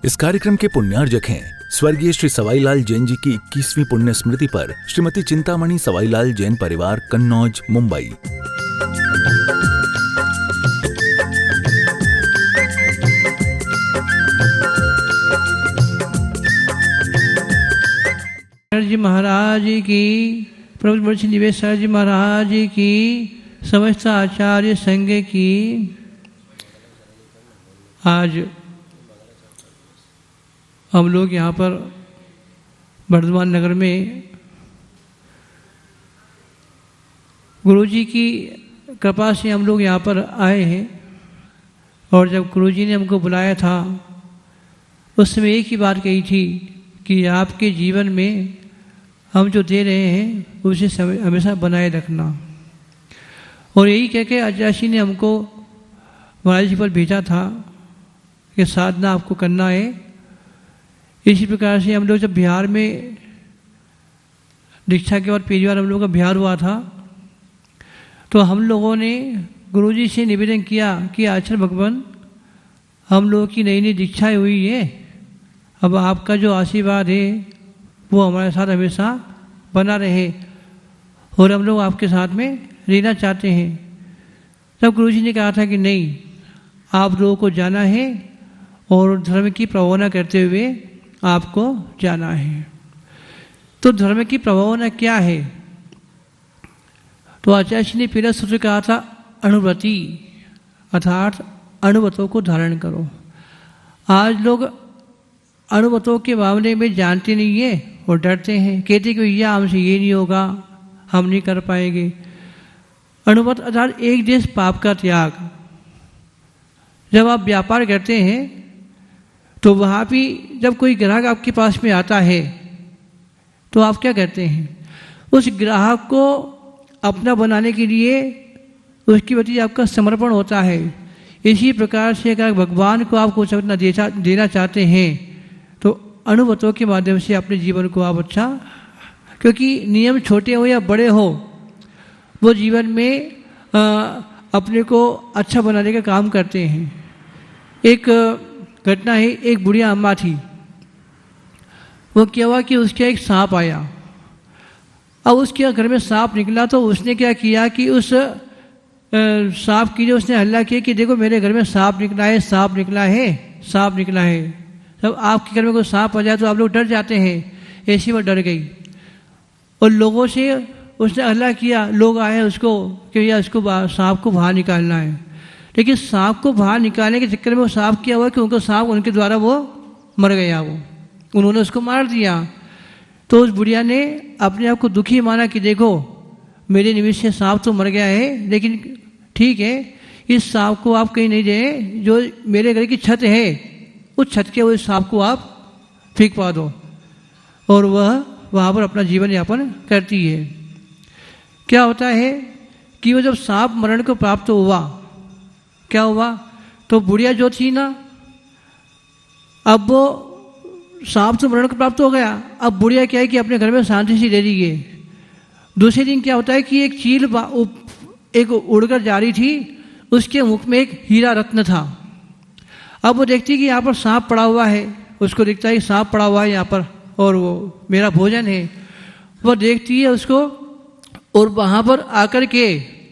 इस कार्यक्रम के पुण्यार्जक हैं स्वर्गीय श्री सवाईलाल जैन जी की 21वीं पुण्य स्मृति पर श्रीमती चिंतामणि सवाईलाल जैन परिवार, कन्नौज, मुंबई। जी महाराज की, प्रभु ब्रह्मश्री निवेशर जी महाराज की, समस्त आचार्य संघ की। आज हम लोग यहाँ पर वर्धमान नगर में गुरु जी की कृपा से हम लोग यहाँ पर आए हैं। और जब गुरु जी ने हमको बुलाया था उस समय एक ही बात कही थी कि आपके जीवन में हम जो दे रहे हैं उसे हमेशा बनाए रखना। और यही कह के आचार्य ने हमको महाराज जी पर भेजा था कि साधना आपको करना है। इसी प्रकार से हम लोग जब बिहार में दीक्षा के बाद पहली बार हम लोग का बिहार हुआ था तो हम लोगों ने गुरु जी से निवेदन किया कि आचार्य भगवान, हम लोगों की नई नई दीक्षाएँ हुई है, अब आपका जो आशीर्वाद है वो हमारे साथ हमेशा बना रहे और हम लोग आपके साथ में रहना चाहते हैं। तब गुरु जी ने कहा था कि नहीं, आप लोगों को जाना है और धर्म की प्रभावना करते हुए आपको जाना है। तो धर्म की प्रभावना क्या है? तो आचार्य जी ने पहला सूत्र कहा था अनुभूति, अर्थात अनुभवों को धारण करो। आज लोग अनुभवों के मामले में जानते नहीं है और डरते हैं, कहते कि भैया हमसे ये नहीं होगा, हम नहीं कर पाएंगे। अनुभव अर्थात एक देश पाप का त्याग। जब आप व्यापार करते हैं तो वहाँ भी जब कोई ग्राहक आपके पास में आता है तो आप क्या करते हैं? उस ग्राहक को अपना बनाने के लिए उसके प्रति आपका समर्पण होता है। इसी प्रकार से अगर भगवान को आप कुछ अपना देना चाहते हैं तो अनुभवों के माध्यम से अपने जीवन को आप अच्छा, क्योंकि नियम छोटे हो या बड़े हो, वो जीवन में अपने को अच्छा बनाने का काम करते हैं। एक घटना है, एक बुढ़िया अम्मा थी, वो क्या हुआ कि उसके एक सांप आया। अब उसके घर में सांप निकला तो उसने क्या किया कि उस सांप के लिए उसने हल्ला किया कि देखो मेरे घर में सांप निकला है, सांप निकला है, सांप निकला है। जब आपके घर में कोई सांप आ जाए तो आप लोग डर जाते हैं, ऐसी वो डर गई और लोगों से उसने हल्ला किया। लोग आए उसको कि भैया इसको सांप को बाहर निकालना है। लेकिन सांप को बाहर निकालने के चक्कर में वो सांप क्या हुआ कि उनको सांप उनके द्वारा वो मर गया, उन्होंने उसको मार दिया। तो उस बुढ़िया ने अपने आप को दुखी माना कि देखो मेरे निमित्त से सांप तो मर गया है, लेकिन ठीक है, इस सांप को आप कहीं नहीं दें, जो मेरे घर की छत है उस छत के उस सांप को आप फेंक पा दो। और वह वहाँ पर अपना जीवन यापन करती है। क्या होता है कि वो जब सांप मरण को प्राप्त हुआ, क्या हुआ, तो बुढ़िया जो थी ना, अब वो सांप तो मरण को प्राप्त हो गया, अब बुढ़िया क्या है कि अपने घर में शांति से रह रही है। दूसरे दिन क्या होता है कि एक चील एक उड़कर जा रही थी, उसके मुख में एक हीरा रत्न था। अब वो देखती कि यहाँ पर सांप पड़ा हुआ है, उसको दिखता है कि सांप पड़ा हुआ है यहाँ पर और वो मेरा भोजन है। वो देखती है उसको और वहाँ पर आकर के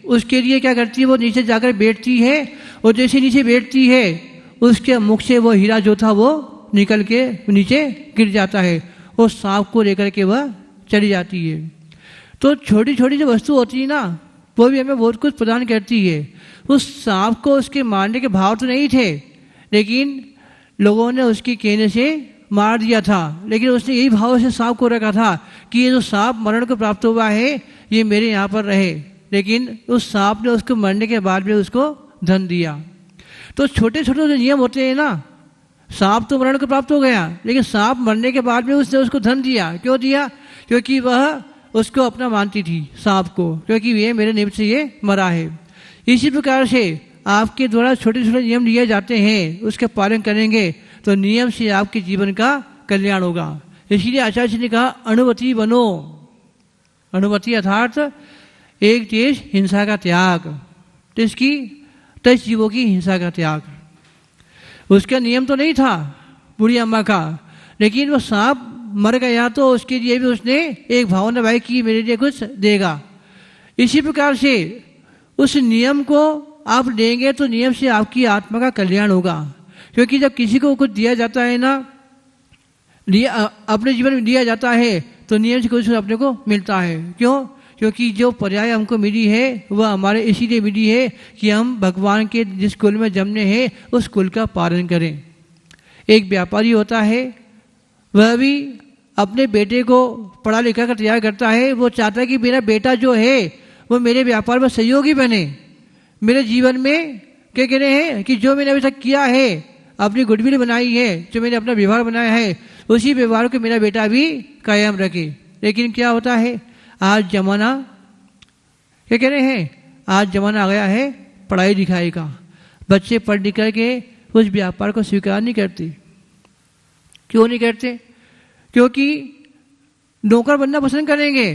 उसके लिए क्या करती है, वो नीचे जाकर बैठती है और जैसे नीचे बैठती है उसके मुख से वो हीरा जो था वो निकल के नीचे गिर जाता है और सांप को लेकर के वह चली जाती है। तो छोटी छोटी जो वस्तु होती है ना, वो भी हमें बहुत कुछ प्रदान करती है। उस सांप को उसके मारने के भाव तो नहीं थे, लेकिन लोगों ने उसके कहने से मार दिया था। लेकिन उसने यही भाव से सांप को रखा था कि ये जो सांप मरण को प्राप्त हुआ है ये मेरे यहाँ पर रहे। लेकिन उस सांप ने उसको मरने के बाद में उसको धन दिया। तो छोटे छोटे जो नियम होते हैं ना, सांप तो मरण को प्राप्त हो गया, लेकिन सांप मरने के बाद में उसने उसको धन दिया। क्यों दिया? क्योंकि वह उसको अपना मानती थी सांप को, क्योंकि ये मेरे निमित्त से ये मरा है। इसी प्रकार से आपके द्वारा छोटे छोटे नियम लिए जाते हैं, उसका पालन करेंगे तो नियम से आपके जीवन का कल्याण होगा। इसीलिए आचार्य जी ने कहा अनुभूति बनो। अनुभूति अर्थात एक देश हिंसा का त्याग, जिसकी 10 जीवों की हिंसा का त्याग। उसका नियम तो नहीं था, बूढ़ी अम्मा का, लेकिन वो सांप मर गया तो उसके लिए भी उसने एक भावना भाई कि मेरे लिए कुछ देगा। इसी प्रकार से उस नियम को आप लेंगे तो नियम से आपकी आत्मा का कल्याण होगा। क्योंकि जब किसी को कुछ दिया जाता है ना, अपने जीवन में दिया जाता है तो नियम से कुछ अपने को मिलता है। क्यों? क्योंकि जो पर्याय हमको मिली है वह हमारे इसीलिए मिली है कि हम भगवान के जिस कुल में जन्मे हैं उस कुल का पालन करें। एक व्यापारी होता है, वह भी अपने बेटे को पढ़ा लिखा कर तैयार करता है। वो चाहता है कि मेरा बेटा जो है वो मेरे व्यापार में सहयोगी बने, मेरे जीवन में क्या कह रहे हैं कि जो मैंने अभी तक किया है, अपनी गुडविल बनाई है, जो मैंने अपना व्यवहार बनाया है, उसी व्यवहार को मेरा बेटा भी कायम रखे। लेकिन क्या होता है, आज जमाना क्या कह रहे हैं, आज जमाना आ गया है पढ़ाई लिखाई का। बच्चे पढ़ लिख करके उस व्यापार को स्वीकार नहीं करते। क्यों नहीं करते? क्योंकि नौकर बनना पसंद करेंगे,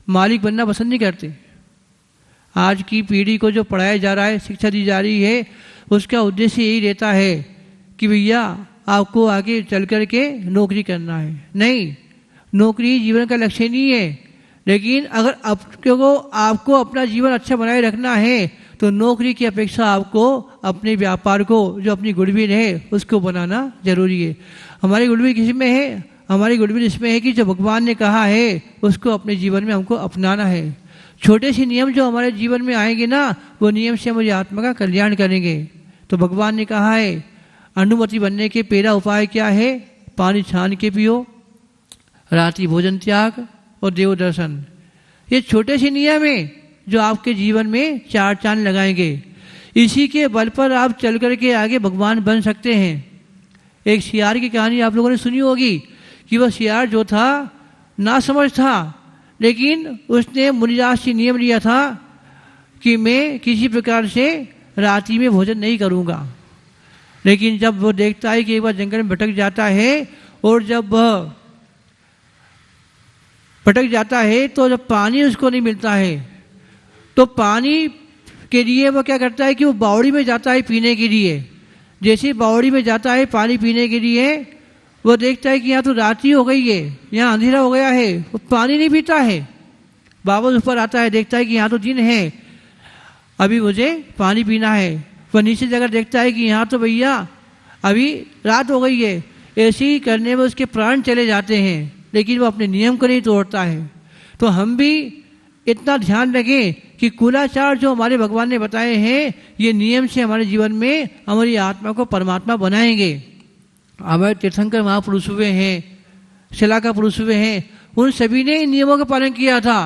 मालिक बनना पसंद नहीं करते। आज की पीढ़ी को जो पढ़ाया जा रहा है, शिक्षा दी जा रही है, उसका उद्देश्य यही रहता है कि भैया आपको आगे चल कर के नौकरी करना है। नहीं, नौकरी जीवन का लक्ष्य नहीं है। लेकिन अगर आपको अपना जीवन अच्छा बनाए रखना है तो नौकरी की अपेक्षा आपको अपने व्यापार को, जो अपनी गुडविल है, उसको बनाना जरूरी है। हमारी गुडविल किस में है? हमारी गुडविल इसमें है कि जो भगवान ने कहा है उसको अपने जीवन में हमको अपनाना है। छोटे से नियम जो हमारे जीवन में आएंगे ना, वो नियम से हमारी आत्मा का कल्याण करेंगे। तो भगवान ने कहा है अनुमति बनने के पहला उपाय क्या है? पानी छान के पियो, रात्रि भोजन त्याग और देव दर्शन। ये छोटे से नियम है जो आपके जीवन में चार चांद लगाएंगे। इसी के बल पर आप चल करके आगे भगवान बन सकते हैं। एक सियार की कहानी आप लोगों ने सुनी होगी कि वह सियार जो था ना समझ था, लेकिन उसने मुनिराज से नियम लिया था कि मैं किसी प्रकार से रात्रि में भोजन नहीं करूँगा। लेकिन जब वो देखता है कि एक बार जंगल में भटक जाता है, और जब वह भटक जाता है तो जब पानी उसको नहीं मिलता है तो पानी के लिए वो क्या करता है कि वो बावड़ी में जाता है पीने के लिए। जैसे बावड़ी में जाता है पानी पीने के लिए, वो देखता है कि यहाँ तो रात्रि हो गई है, यहाँ अंधेरा हो गया है, वो पानी नहीं पीता है। वापस ऊपर आता है, देखता है कि यहाँ तो दिन है, अभी मुझे पानी पीना है। वह नीचे जाकर देखता है कि यहाँ तो भैया अभी रात हो गई है। ऐसे ही करने में उसके प्राण चले जाते हैं, लेकिन वो अपने नियम को नहीं तोड़ता है। तो हम भी इतना ध्यान रखें कि कुलाचार जो हमारे भगवान ने बताए हैं, ये नियम से हमारे जीवन में हमारी आत्मा को परमात्मा बनाएंगे। हमारे तीर्थंकर महापुरुष हुए हैं, शिलाका पुरुष हुए हैं, उन सभी ने इन नियमों का पालन किया था,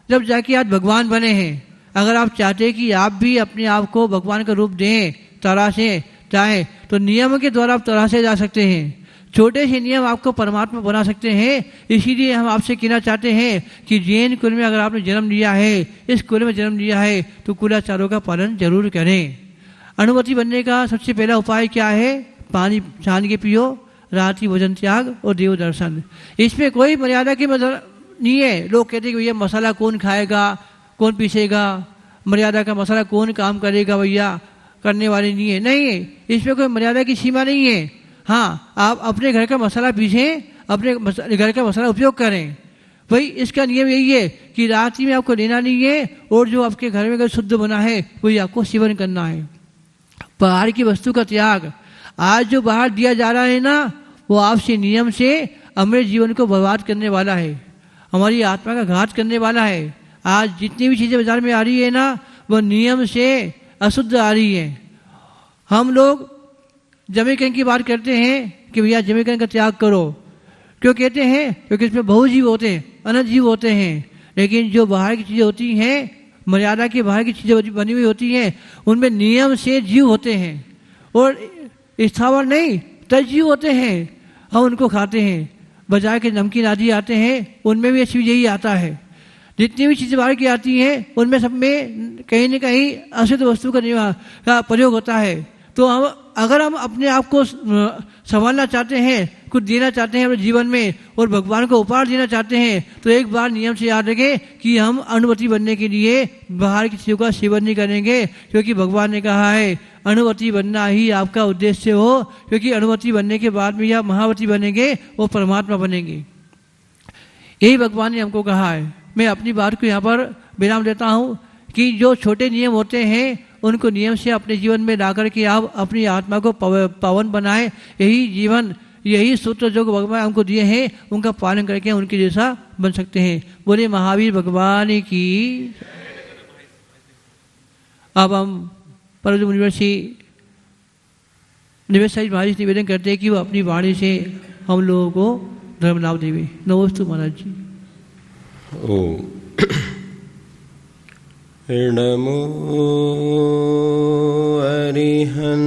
जब जाके आज भगवान बने हैं। अगर आप चाहते हैं कि आप भी अपने आप को भगवान का रूप दें, तराशे चाहें, तो नियम के द्वारा आप तराशे जा सकते हैं। छोटे से नियम आपको परमात्मा बना सकते हैं। इसीलिए हम आपसे कहना चाहते हैं कि जैन कुल में अगर आपने जन्म लिया है, इस कुल में जन्म लिया है, तो कुलाचारों का पालन जरूर करें। अनुमति बनने का सबसे पहला उपाय क्या है? पानी छान के पियो, रात्रि भोजन त्याग और देव दर्शन। इसमें कोई मर्यादा की नहीं है। लोग कहते हैं कि भैया मसाला कौन खाएगा, कौन पीसेगा, मर्यादा का मसाला कौन काम करेगा, भैया करने वाले नहीं है। नहीं है, इसमें कोई मर्यादा की सीमा नहीं है। हाँ, आप अपने घर का मसाला पीसें, अपने घर का मसाला उपयोग करें। भाई इसका नियम यही है कि रात्रि में आपको लेना नहीं है, और जो आपके घर में अगर शुद्ध बना है वही आपको सेवन करना है। बाहर की वस्तु का त्याग। आज जो बाहर दिया जा रहा है ना, वो आपसे नियम से हमारे जीवन को बर्बाद करने वाला है, हमारी आत्मा का घात करने वाला है। आज जितनी भी चीज़ें बाजार में आ रही है ना, वो नियम से अशुद्ध आ रही है। हम लोग जमीकरण की बात करते हैं कि भैया जमीकरण का त्याग करो। क्यों कहते हैं? क्योंकि इसमें बहुजीव होते हैं, अनंत जीव होते हैं। लेकिन जो बाहर की चीज़ें होती हैं, मर्यादा के बाहर की चीज़ें बनी हुई होती हैं, उनमें नियम से जीव होते हैं, और स्थावर नहीं तजीव होते हैं। हम उनको खाते हैं। बाजार के नमकीन आदि आते हैं, उनमें भी चीज़ यही आता है। जितनी भी चीज़ें बाहर की आती हैं, उनमें सब में कहीं न कहीं अशुद्ध वस्तु का प्रयोग होता है। तो हम अगर हम अपने आप को संभालना चाहते हैं, कुछ देना चाहते हैं अपने जीवन में और भगवान को उपहार देना चाहते हैं, तो एक बार नियम से याद रखें कि हम अणुवती बनने के लिए बाहर की चीज़ों का सेवन नहीं करेंगे, क्योंकि भगवान ने कहा है अणुवती बनना ही आपका उद्देश्य हो, क्योंकि अणुवती बनने के बाद में या महावती बनेंगे वो परमात्मा बनेंगे। यही भगवान ने हमको कहा है। मैं अपनी बात को यहाँ पर विराम देता हूँ कि जो छोटे नियम होते हैं उनको नियम से अपने जीवन में ला करके आप अपनी आत्मा को पावन बनाएं। यही जीवन, यही सूत्र जो भगवान हमको दिए हैं उनका पालन करके उनके जैसा बन सकते हैं। बोले महावीर भगवान की। अब हम परम मुनिवर्षि निवेश साहिब महाराज निवेदन करते हैं कि वो अपनी वाणी से हम लोगों को धर्म लाभ देवे। नमोस्तु महाराज जी। नमो अरिहन्ताणं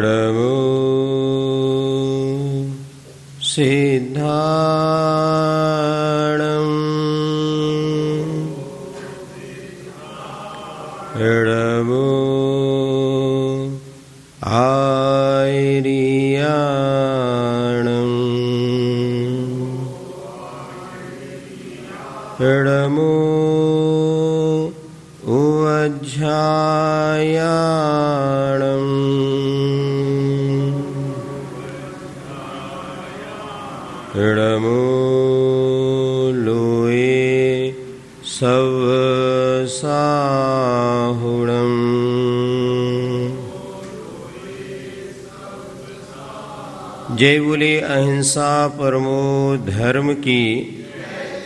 नमो सिद्धाणं नमो आर्याणं नमो उवज्झायाणं नमो लोये सवसाहुणं जय बोले अहिंसा परमो धर्म की।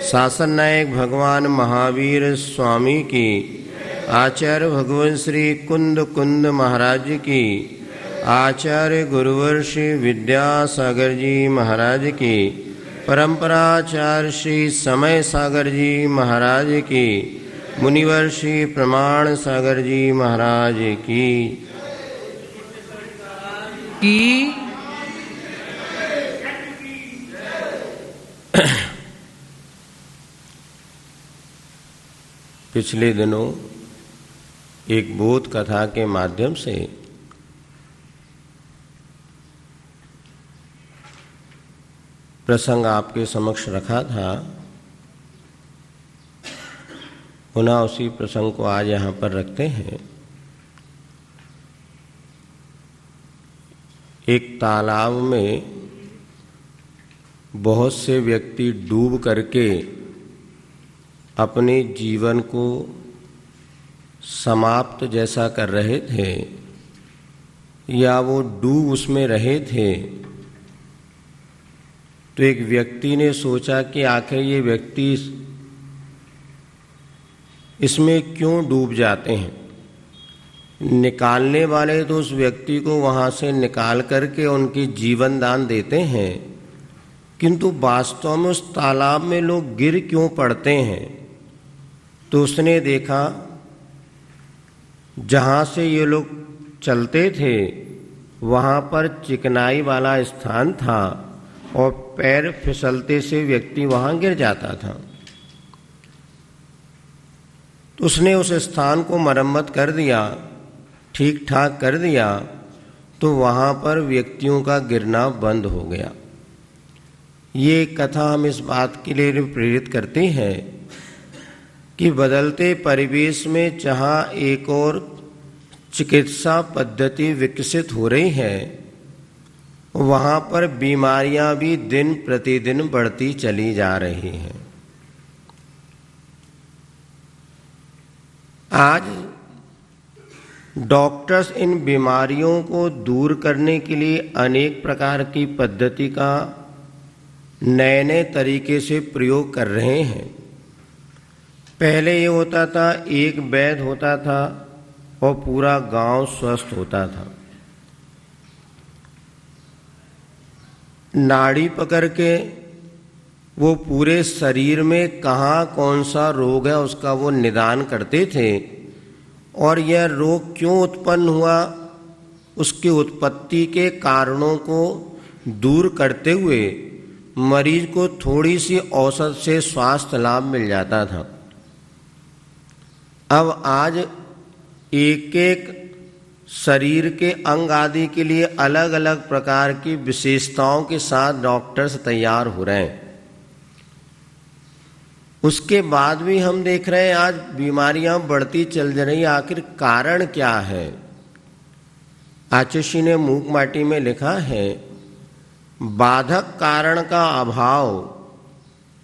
शासन नायक भगवान महावीर स्वामी की। आचार्य भगवान श्री कुंद कुंद महाराज की। आचार्य गुरुवर श्री विद्यासागर जी महाराज की। परंपराचार्य श्री समय सागर जी महाराज की। मुनिवर श्री प्रमाण सागर जी महाराज की। पिछले दिनों एक बोध कथा के माध्यम से प्रसंग आपके समक्ष रखा था। पुनः उसी प्रसंग को आज यहाँ पर रखते हैं। एक तालाब में बहुत से व्यक्ति डूब करके अपने जीवन को समाप्त जैसा कर रहे थे, या वो डूब उसमें रहे थे। तो एक व्यक्ति ने सोचा कि आखिर ये व्यक्ति इसमें क्यों डूब जाते हैं। निकालने वाले तो उस व्यक्ति को वहाँ से निकाल करके उनकी जीवन दान देते हैं, किंतु वास्तव में उस तालाब में लोग गिर क्यों पड़ते हैं। तो उसने देखा जहाँ से ये लोग चलते थे वहाँ पर चिकनाई वाला स्थान था और पैर फिसलते से व्यक्ति वहाँ गिर जाता था। तो उसने उस स्थान को मरम्मत कर दिया, ठीक ठाक कर दिया, तो वहाँ पर व्यक्तियों का गिरना बंद हो गया। ये कथा हम इस बात के लिए प्रेरित करते हैं कि बदलते परिवेश में जहाँ एक और चिकित्सा पद्धति विकसित हो रही है, वहाँ पर बीमारियाँ भी दिन प्रतिदिन बढ़ती चली जा रही हैं। आज डॉक्टर्स इन बीमारियों को दूर करने के लिए अनेक प्रकार की पद्धति का नए नए तरीके से प्रयोग कर रहे हैं। पहले ये होता था एक वैद्य होता था और पूरा गांव स्वस्थ होता था। नाड़ी पकड़ के वो पूरे शरीर में कहाँ कौन सा रोग है उसका वो निदान करते थे, और यह रोग क्यों उत्पन्न हुआ उसकी उत्पत्ति के कारणों को दूर करते हुए मरीज को थोड़ी सी औषध से स्वास्थ्य लाभ मिल जाता था। अब आज एक एक शरीर के अंग आदि के लिए अलग अलग प्रकार की विशेषताओं के साथ डॉक्टर्स तैयार हो रहे हैं। उसके बाद भी हम देख रहे हैं आज बीमारियां बढ़ती चल रही। आखिर कारण क्या है? आचार्य ने मूक माटी में लिखा है, बाधक कारण का अभाव,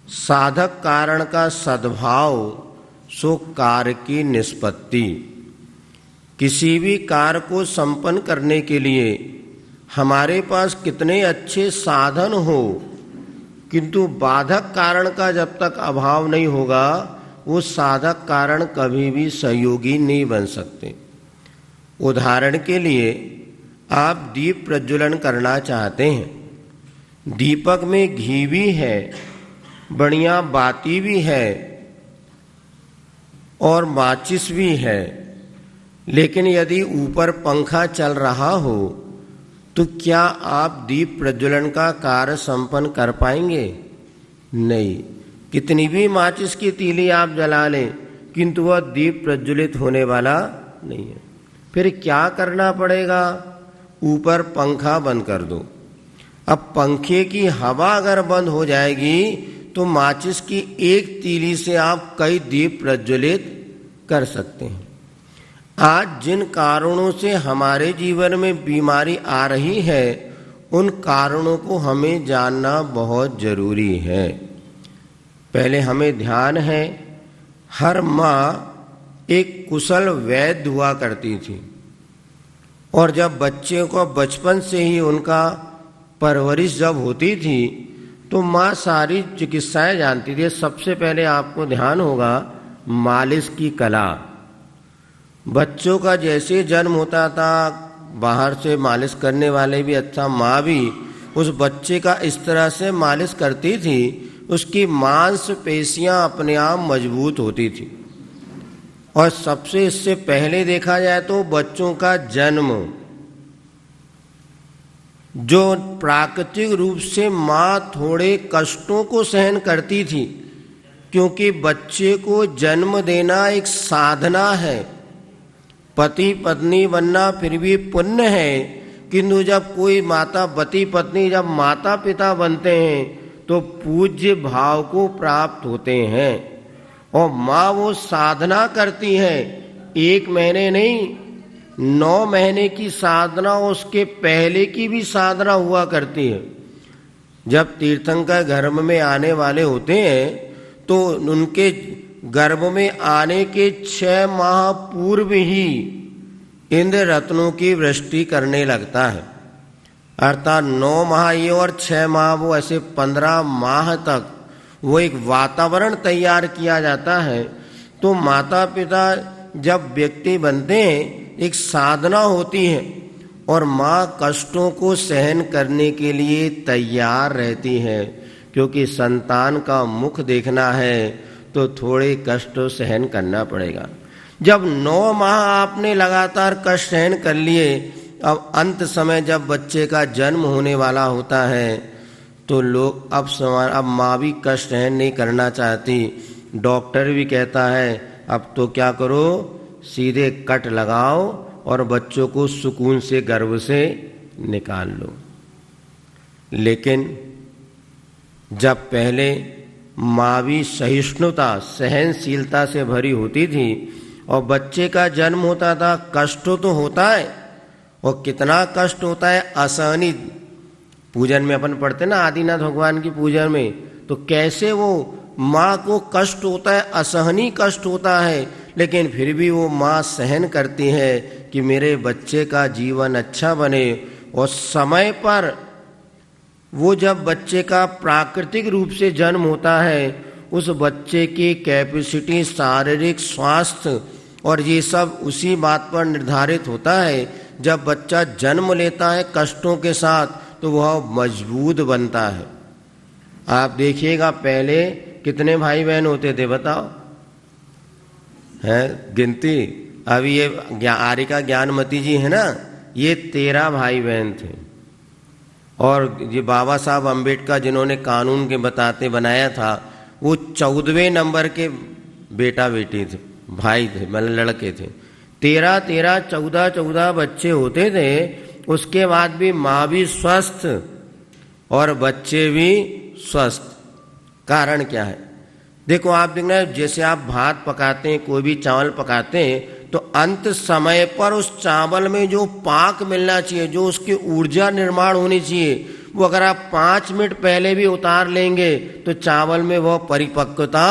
साधक कारण का सद्भाव, सो कार्य की निष्पत्ति। किसी भी कार्य को संपन्न करने के लिए हमारे पास कितने अच्छे साधन हो, किंतु बाधक कारण का जब तक अभाव नहीं होगा, वो साधक कारण कभी भी सहयोगी नहीं बन सकते। उदाहरण के लिए आप दीप प्रज्वलन करना चाहते हैं, दीपक में घी भी है, बढ़िया बाती भी है और माचिस भी है, लेकिन यदि ऊपर पंखा चल रहा हो तो क्या आप दीप प्रज्वलन का कार्य संपन्न कर पाएंगे? नहीं। कितनी भी माचिस की तीली आप जला लें, किंतु वह दीप प्रज्वलित होने वाला नहीं है। फिर क्या करना पड़ेगा? ऊपर पंखा बंद कर दो। अब पंखे की हवा अगर बंद हो जाएगी तो माचिस की एक तीली से आप कई दीप प्रज्वलित कर सकते हैं। आज जिन कारणों से हमारे जीवन में बीमारी आ रही है, उन कारणों को हमें जानना बहुत जरूरी है। पहले हमें ध्यान है, हर माँ एक कुशल वैद्य हुआ करती थी, और जब बच्चे को बचपन से ही उनका परवरिश जब होती थी तो माँ सारी चिकित्साएं जानती थी। सबसे पहले आपको ध्यान होगा मालिश की कला। बच्चों का जैसे जन्म होता था, बाहर से मालिश करने वाले भी अच्छा, माँ भी उस बच्चे का इस तरह से मालिश करती थी, उसकी मांसपेशियां अपने आप मजबूत होती थी। और सबसे इससे पहले देखा जाए तो बच्चों का जन्म, जो प्राकृतिक रूप से माँ थोड़े कष्टों को सहन करती थी, क्योंकि बच्चे को जन्म देना एक साधना है। पति पत्नी बनना फिर भी पुण्य है, किंतु जब कोई माता पति पत्नी जब माता पिता बनते हैं तो पूज्य भाव को प्राप्त होते हैं। और माँ वो साधना करती है, 1 महीने नहीं 9 महीने की साधना, उसके पहले की भी साधना हुआ करती है। जब तीर्थंकर गर्भ में आने वाले होते हैं तो उनके गर्भ में आने के 6 माह पूर्व ही इंद्र रत्नों की वृष्टि करने लगता है। अर्थात 9 माह ये और 6 माह वो, ऐसे 15 माह तक वो एक वातावरण तैयार किया जाता है। तो माता पिता जब व्यक्ति बनते हैं, एक साधना होती है, और माँ कष्टों को सहन करने के लिए तैयार रहती है, क्योंकि संतान का मुख देखना है तो थोड़े कष्ट सहन करना पड़ेगा। जब 9 माह आपने लगातार कष्ट सहन कर लिए, अब अंत समय जब बच्चे का जन्म होने वाला होता है तो लोग अब माँ भी कष्ट सहन नहीं करना चाहती। डॉक्टर भी कहता है अब तो क्या करो, सीधे कट लगाओ और बच्चों को सुकून से गर्भ से निकाल लो। लेकिन जब पहले माँ भी सहिष्णुता सहनशीलता से भरी होती थी और बच्चे का जन्म होता था, कष्ट तो होता है, और कितना कष्ट होता है। असहनीय पूजन में अपन पढ़ते ना, आदिनाथ भगवान की पूजन में, तो कैसे वो माँ को कष्ट होता है, असहनीय कष्ट होता है, लेकिन फिर भी वो माँ सहन करती है कि मेरे बच्चे का जीवन अच्छा बने। और समय पर वो जब बच्चे का प्राकृतिक रूप से जन्म होता है, उस बच्चे की कैपेसिटी, शारीरिक स्वास्थ्य और ये सब उसी बात पर निर्धारित होता है। जब बच्चा जन्म लेता है कष्टों के साथ तो वह मजबूत बनता है। आप देखिएगा पहले कितने भाई बहन होते थे बताओ, है गिनती? अभी ये आरिका ज्ञानमती जी है ना, ये 13 भाई बहन थे, और ये बाबा साहब अम्बेडकर जिन्होंने कानून के बताते बनाया था, वो 14वें नंबर के बेटा बेटी थे, भाई थे, मतलब लड़के थे। 13-13, 14-14 बच्चे होते थे। उसके बाद भी माँ भी स्वस्थ और बच्चे भी स्वस्थ। कारण क्या है? देखो, आप देखना, जैसे आप भात पकाते हैं, कोई भी चावल पकाते हैं, तो अंत समय पर उस चावल में जो पाक मिलना चाहिए, जो उसकी ऊर्जा निर्माण होनी चाहिए, वो अगर आप 5 मिनट पहले भी उतार लेंगे तो चावल में वह परिपक्वता।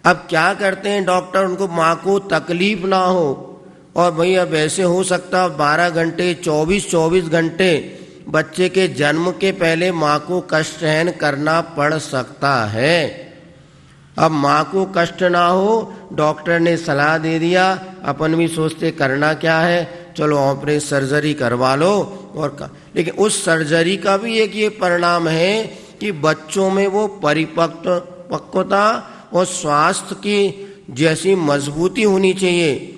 अब क्या करते हैं डॉक्टर, उनको माँ को तकलीफ ना हो, और भाई अब ऐसे हो सकता 12 घंटे 24 घंटे बच्चे के जन्म के पहले माँ को कष्ट सहन करना पड़ सकता है। अब माँ को कष्ट ना हो, डॉक्टर ने सलाह दे दिया, अपन भी सोचते करना क्या है, चलो ऑपरेशन सर्जरी करवा लो। लेकिन उस सर्जरी का भी एक ये परिणाम है कि बच्चों में वो परिपक्वता और स्वास्थ्य की जैसी मजबूती होनी चाहिए।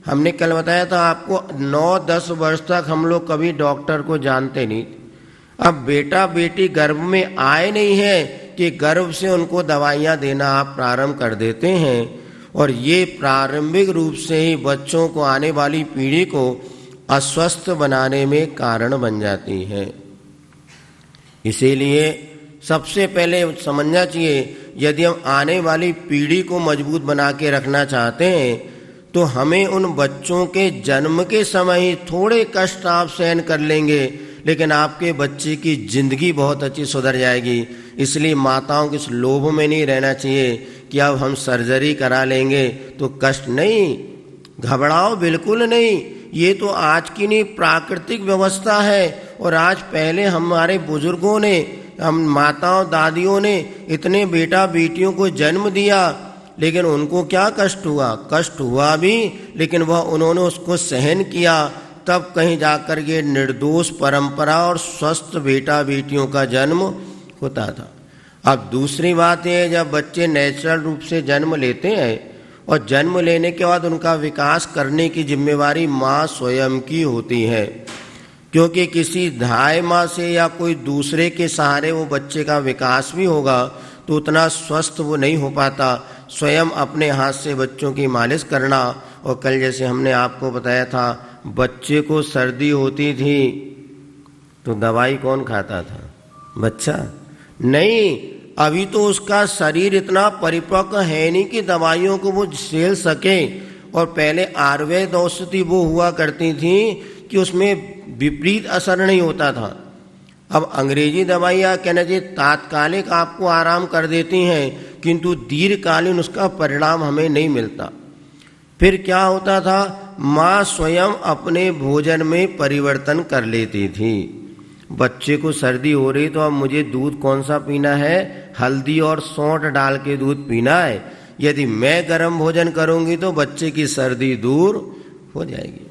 हमने कल बताया था आपको, 9-10 वर्ष तक हम लोग कभी डॉक्टर को जानते नहीं। अब बेटा बेटी गर्भ में आए नहीं है कि गर्भ से उनको दवाइयाँ देना आप प्रारंभ कर देते हैं, और ये प्रारंभिक रूप से ही बच्चों को, आने वाली पीढ़ी को अस्वस्थ बनाने में कारण बन जाती है। इसीलिए सबसे पहले समझना चाहिए, यदि हम आने वाली पीढ़ी को मजबूत बना के रखना चाहते हैं तो हमें उन बच्चों के जन्म के समय ही थोड़े कष्ट आप सहन कर लेंगे, लेकिन आपके बच्चे की जिंदगी बहुत अच्छी सुधर जाएगी। इसलिए माताओं के इस लोभ में नहीं रहना चाहिए कि अब हम सर्जरी करा लेंगे तो कष्ट नहीं, घबराओ बिल्कुल नहीं। ये तो आज की नहीं प्राकृतिक व्यवस्था है, और आज पहले हमारे बुजुर्गों ने, हम माताओं दादियों ने इतने बेटा बेटियों को जन्म दिया, लेकिन उनको क्या कष्ट हुआ? कष्ट हुआ भी, लेकिन वह उन्होंने उसको सहन किया, तब कहीं जाकर ये निर्दोष परंपरा और स्वस्थ बेटा बेटियों का जन्म होता था। अब दूसरी बात यह है, जब बच्चे नेचुरल रूप से जन्म लेते हैं और जन्म लेने के बाद उनका विकास करने की जिम्मेवारी माँ स्वयं की होती है, क्योंकि किसी धाय माँ से या कोई दूसरे के सहारे वो बच्चे का विकास भी होगा तो उतना स्वस्थ वो नहीं हो पाता। स्वयं अपने हाथ से बच्चों की मालिश करना, और कल जैसे हमने आपको बताया था, बच्चे को सर्दी होती थी तो दवाई कौन खाता था? बच्चा नहीं। अभी तो उसका शरीर इतना परिपक्व है नहीं कि दवाइयों को वो झेल सके, और पहले आयुर्वेद औषधि वो हुआ करती थी कि उसमें विपरीत असर नहीं होता था। अब अंग्रेजी दवाइयाँ कहना चाहिए तात्कालिक आपको आराम कर देती हैं, किंतु दीर्घकालीन उसका परिणाम हमें नहीं मिलता। फिर क्या होता था, माँ स्वयं अपने भोजन में परिवर्तन कर लेती थी। बच्चे को सर्दी हो रही तो अब मुझे दूध कौन सा पीना है? हल्दी और सौंठ डाल के दूध पीना है। यदि मैं गर्म भोजन करूंगी तो बच्चे की सर्दी दूर हो जाएगी।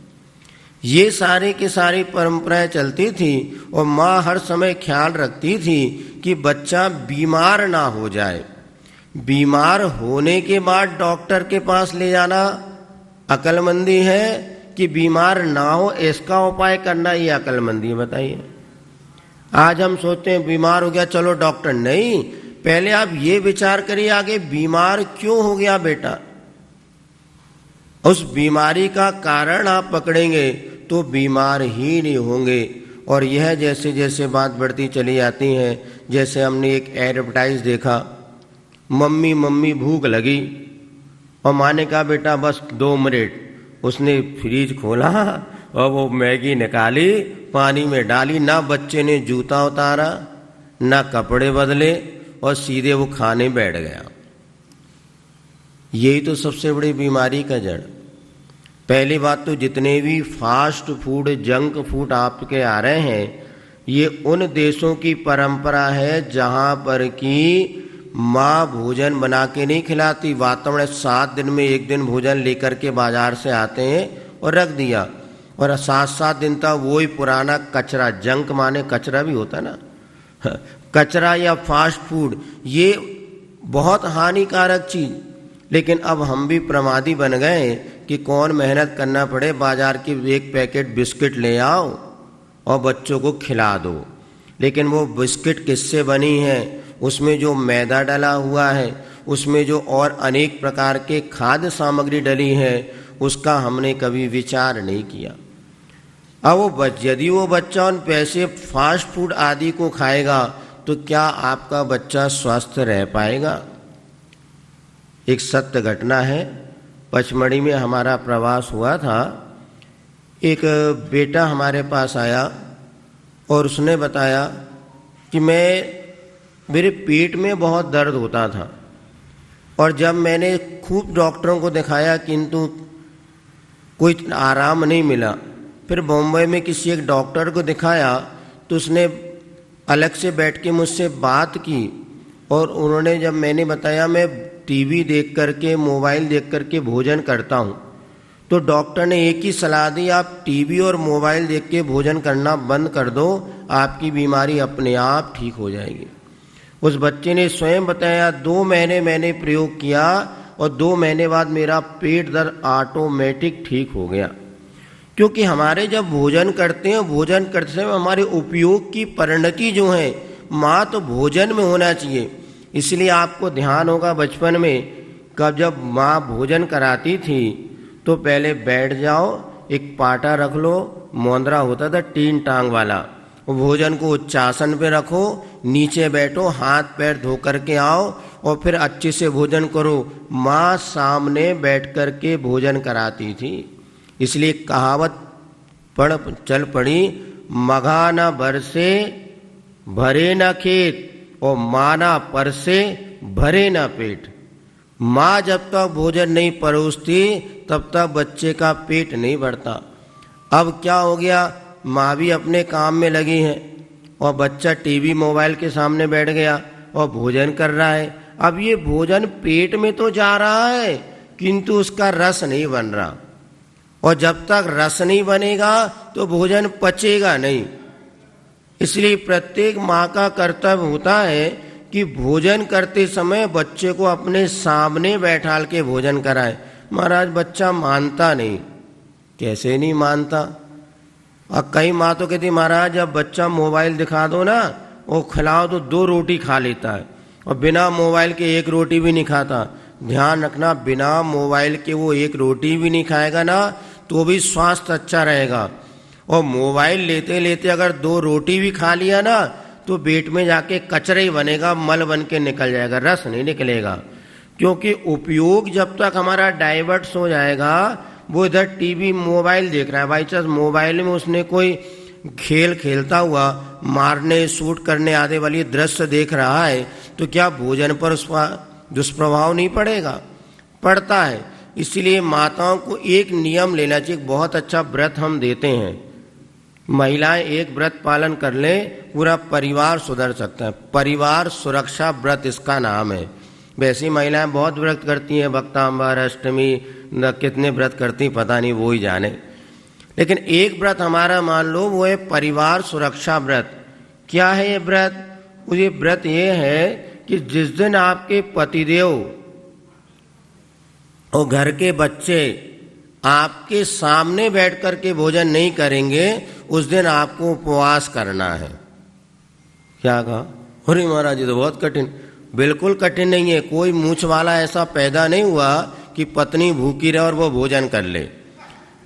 ये सारे की सारी परंपराएं चलती थी, और माँ हर समय ख्याल रखती थी कि बच्चा बीमार ना हो जाए। बीमार होने के बाद डॉक्टर के पास ले जाना अक्लमंदी है कि बीमार ना हो इसका उपाय करना ये अक्लमंदी है? बताइए। आज हम सोचते हैं बीमार हो गया चलो डॉक्टर, नहीं, पहले आप ये विचार करिए आगे बीमार क्यों हो गया बेटा। उस बीमारी का कारण आप पकड़ेंगे तो बीमार ही नहीं होंगे। और यह जैसे जैसे बात बढ़ती चली जाती है, जैसे हमने एक एडवर्टाइज देखा, मम्मी मम्मी भूख लगी, और माँ ने कहा बेटा बस 2 मिनट। उसने फ्रिज खोला और वो मैगी निकाली, पानी में डाली, ना बच्चे ने जूता उतारा ना कपड़े बदले, और सीधे वो खाने बैठ गया। यही तो सबसे बड़ी बीमारी का जड़। पहली बात तो जितने भी फास्ट फूड, जंक फूड आपके आ रहे हैं, ये उन देशों की परंपरा है जहाँ पर कि माँ भोजन बना के नहीं खिलाती। वातावरण 7 दिन में 1 दिन भोजन लेकर के बाजार से आते हैं और रख दिया, और 7-7 दिन तक वही पुराना कचरा, जंक माने कचरा भी होता ना, कचरा या फास्ट फूड, ये बहुत हानिकारक चीज़। लेकिन अब हम भी प्रमादी बन गए कि कौन मेहनत करना पड़े, बाजार की 1 पैकेट बिस्किट ले आओ और बच्चों को खिला दो। लेकिन वो बिस्किट किससे बनी है, उसमें जो मैदा डला हुआ है, उसमें जो और अनेक प्रकार के खाद्य सामग्री डली है, उसका हमने कभी विचार नहीं किया। अब यदि वो बच्चा उन पैसे फास्ट फूड आदि को खाएगा तो क्या आपका बच्चा स्वस्थ रह पाएगा? एक सत्य घटना है, पचमढ़ी में हमारा प्रवास हुआ था। एक बेटा हमारे पास आया और उसने बताया कि मेरे पेट में बहुत दर्द होता था और जब मैंने खूब डॉक्टरों को दिखाया किंतु कोई आराम नहीं मिला। फिर बॉम्बे में किसी एक डॉक्टर को दिखाया तो उसने अलग से बैठ के मुझसे बात की और उन्होंने, जब मैंने बताया मैं टीवी देख करके, मोबाइल देख करके भोजन करता हूँ, तो डॉक्टर ने एक ही सलाह दी, आप टीवी और मोबाइल देख के भोजन करना बंद कर दो, आपकी बीमारी अपने आप ठीक हो जाएगी। उस बच्चे ने स्वयं बताया 2 महीने मैंने प्रयोग किया और 2 महीने बाद मेरा पेट दर्द ऑटोमेटिक ठीक हो गया। क्योंकि हमारे जब भोजन करते हैं, भोजन करते समय हमारे उपयोग की परिणति जो है माँ तो भोजन में होना चाहिए। इसलिए आपको ध्यान होगा बचपन में कब जब माँ भोजन कराती थी तो पहले बैठ जाओ, एक पाटा रख लो, मोंदरा होता था 3 टांग वाला, भोजन को उच्चासन पे रखो, नीचे बैठो, हाथ पैर धो करके आओ और फिर अच्छे से भोजन करो। माँ सामने बैठ करके भोजन कराती थी। इसलिए कहावत चल पड़ी, मघा न बरसे भरे न खेत और माना परसे भरे न पेट। माँ जब तक भोजन नहीं परोसती तब तक बच्चे का पेट नहीं भरता। अब क्या हो गया, माँ भी अपने काम में लगी है और बच्चा टीवी मोबाइल के सामने बैठ गया और भोजन कर रहा है। अब ये भोजन पेट में तो जा रहा है किंतु उसका रस नहीं बन रहा, और जब तक रस नहीं बनेगा तो भोजन पचेगा नहीं। इसलिए प्रत्येक माँ का कर्तव्य होता है कि भोजन करते समय बच्चे को अपने सामने बैठाल के भोजन कराए। महाराज बच्चा मानता नहीं। कैसे नहीं मानता? और कई माँ तो कहती महाराज जब बच्चा मोबाइल दिखा दो ना, वो खिलाओ तो 2 रोटी खा लेता है और बिना मोबाइल के 1 रोटी भी नहीं खाता। ध्यान रखना, बिना मोबाइल के वो 1 रोटी भी नहीं खाएगा ना तो भी स्वास्थ्य अच्छा रहेगा, और मोबाइल लेते लेते अगर 2 रोटी भी खा लिया ना तो पेट में जाके कचरा ही बनेगा, मल बन के निकल जाएगा, रस नहीं निकलेगा। क्योंकि उपयोग जब तक हमारा डाइवर्ट्स हो जाएगा, वो इधर टीवी मोबाइल देख रहा है, बाई चांस मोबाइल में उसने कोई खेल खेलता हुआ मारने शूट करने आने वाली दृश्य देख रहा है तो क्या भोजन पर उसका दुष्प्रभाव नहीं पड़ेगा? पड़ता है। इसलिए माताओं को एक नियम लेना चाहिए। बहुत अच्छा व्रत हम देते हैं, महिलाएं एक व्रत पालन कर लें, पूरा परिवार सुधर सकता है। परिवार सुरक्षा व्रत इसका नाम है। वैसी महिलाएं बहुत व्रत करती हैं, भक्तांबर, अष्टमी, कितने व्रत करती पता नहीं, वो ही जाने। लेकिन एक व्रत हमारा मान लो, वो है परिवार सुरक्षा व्रत। क्या है ये व्रत? ये व्रत ये है कि जिस दिन आपके पतिदेव और घर के बच्चे आपके सामने बैठ कर के भोजन नहीं करेंगे, उस दिन आपको उपवास करना है। क्या कहा? अरे महाराज ये तो बहुत कठिन। बिल्कुल कठिन नहीं है। कोई मूछ वाला ऐसा पैदा नहीं हुआ कि पत्नी भूखी रहे और वो भोजन कर ले।